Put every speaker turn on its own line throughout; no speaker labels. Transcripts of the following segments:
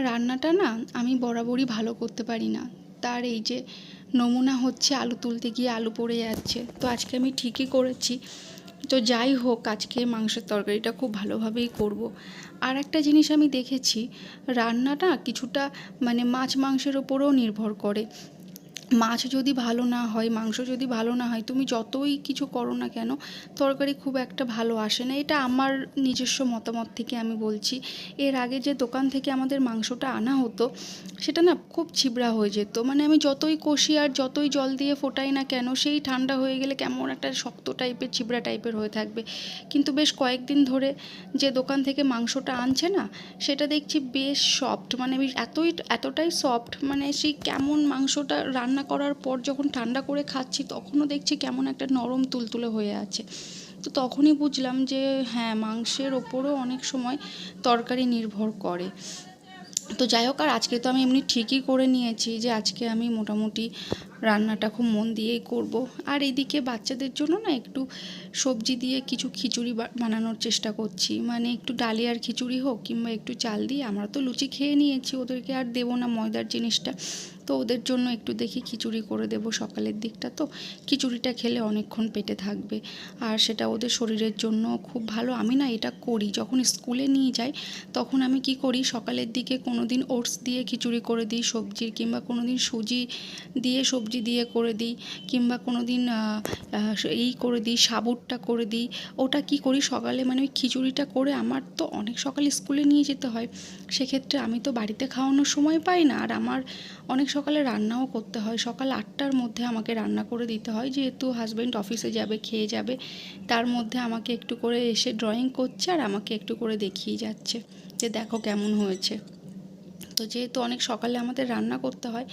রান্নাটা না আমি বরাবরই ভালো করতে পারি না। তার এই যে নমুনা হচ্ছে আলু তুলতে গিয়ে আলু পড়ে যাচ্ছে। তো আজকে আমি ঠিকই করেছি। তো যাই হোক, আজকে মাংসের তরকারিটা খুব ভালোভাবেই করব। আর একটা জিনিস আমি দেখেছি, রান্নাটা কিছুটা মানে মাছ মাংসের ওপরেও নির্ভর করে। মাছ যদি ভালো না হয়, মাংস যদি ভালো না হয়, তুমি যতই কিছু করো না কেন, তরকারি খুব একটা ভালো আসে না। এটা আমার নিজস্ব মতামত থেকে আমি বলছি। এর আগে যে দোকান থেকে আমাদের মাংসটা আনা হতো, সেটা না খুব ছিবড়া হয়ে যেত। মানে আমি যতই কষি আর যতই জল দিয়ে ফোটাই না কেন, সেই ঠান্ডা হয়ে গেলে কেমন একটা শক্ত টাইপের ছিবড়া টাইপের হয়ে থাকবে। কিন্তু বেশ কয়েকদিন ধরে যে দোকান থেকে মাংসটা আনছে না, সেটা দেখছি বেশ সফট, মানে বেশ এতটাই সফট, মানে সেই কেমন মাংসটা রান্না করার পর যখন ঠান্ডা করে খাচ্ছি তখনও দেখছি কেমন একটা নরম তুলতুলে হয়ে আছে। তো তখনই বুঝলাম যে হ্যাঁ, মাংসের ওপরও অনেক সময় তরকারি নির্ভর করে। তো যাই হোক, আর আজকে তো আমি এমনি ঠিকই করে নিয়েছি যে আজকে আমি মোটামুটি রান্নাটা খুব মন দিয়েই করব। আর এদিকে বাচ্চাদের জন্য না একটু সবজি দিয়ে কিছু খিচুড়ি বানানোর চেষ্টা করছি। মানে একটু ডালিয়ার খিচুড়ি হোক কিংবা একটু চাল দিয়ে, আমরা তো লুচি খেয়ে নিয়েছি, ওদেরকে আর দেবো না ময়দার জিনিসটা। তো ওদের জন্য একটু দেখি খিচুড়ি করে দেবো সকালের দিকটা। তো খিচুড়িটা খেলে অনেকক্ষণ পেটে থাকবে, আর সেটা ওদের শরীরের জন্য খুব ভালো। আমি না এটা করি যখন স্কুলে নিয়ে যাই, তখন আমি কি করি, সকালের দিকে কোনো দিন ওটস দিয়ে খিচুড়ি করে দিই সবজির, কিংবা কোনো দিন সুজি দিয়ে সবজি দিয়ে করে দিই, কিংবা কোনো দিন এই করে দিই, সাবুরটা করে দিই। ওটা কি করি সকালে, মানে ওই খিচুড়িটা করে, আমার তো অনেক সকালে স্কুলে নিয়ে যেতে হয়, সেক্ষেত্রে আমি তো বাড়িতে খাওয়ানোর সময় পাই না, আর আমার অনেক সকালে রান্নাও করতে হয়। সকাল 8টার মধ্যে আমাকে রান্না করে দিতে হয়, যেহেতু হাজব্যান্ড অফিসে যাবে, খেয়ে যাবে। তার মধ্যে আমাকে একটু করে এসে ড্রয়িং করছে আর আমাকে একটু করে দেখিয়ে যাচ্ছে যে দেখো কেমন হয়েছে। তো যেহেতু অনেক সকালে আমাদের রান্না করতে হয়,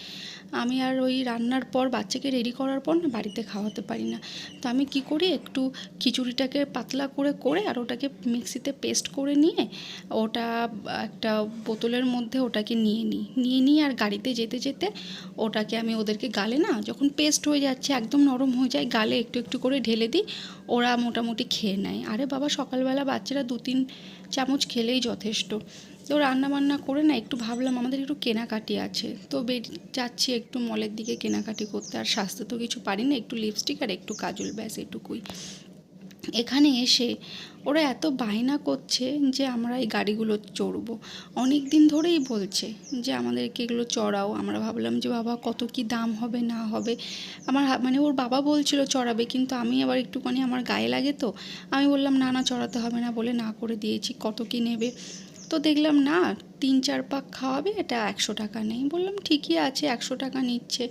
আমি আর ওই রান্নার পর বাচ্চাকে রেডি করার পর না বাড়িতে খাওয়াতে পারি না। তো আমি কি করি, একটু খিচুড়িটাকে পাতলা করে করে আর ওটাকে মিক্সিতে পেস্ট করে নিয়ে ওটা একটা বোতলের মধ্যে ওটাকে নিয়ে আর গাড়িতে যেতে যেতে ওটাকে আমি ওদেরকে গালে, না যখন পেস্ট হয়ে যাচ্ছে একদম নরম হয়ে যায়, গালে একটু একটু করে ঢেলে দিই। ওরা মোটামুটি খেয়ে নেয়। আরে বাবা, সকালবেলা বাচ্চারা 2-3 চামচ খেলেই যথেষ্ট। তো রান্নাবান্না করে না একটু ভাবলাম আমাদের একটু কেনাকাটি আছে, তো যাচ্ছি একটু মলের দিকে কেনাকাটি করতে। আর সাজতে তো কিছু পারি না, একটু লিপস্টিক আর একটু কাজল, ব্যাস এটুকুই। এখানে এসে ওরা এত বায়না করছে যে আমরা এই গাড়িগুলো চড়বো। অনেক দিন ধরেই বলছে যে আমাদেরকে এগুলো চড়াও। আমরা ভাবলাম যে বাবা কত কি দাম হবে না হবে। আমার মানে ওর বাবা বলছিল চড়াবে, কিন্তু আমি আবার একটুখানি আমার গায়ে লাগে, তো আমি বললাম না না, চড়াতে হবে না বলে না করে দিয়েছি। কত কি নেবে? তো দেখলাম না, 3-4 পাক খাওয়াবে, এটা 100 টাকা নেই। বললাম ঠিকই আছে, 100 টাকা নিচ্ছে,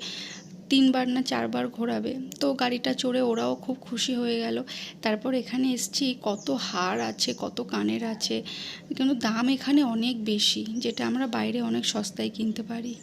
3বার না 4বার ঘোরাবে। তো গাড়িটা চড়ে ওরাও খুব খুশি হয়ে গেল। তারপর এখানে এসছি, কত হার আছে, কত কানের আছে, কিন্তু দাম এখানে অনেক বেশি, যেটা আমরা বাইরে অনেক সস্তায় কিনতে পারি।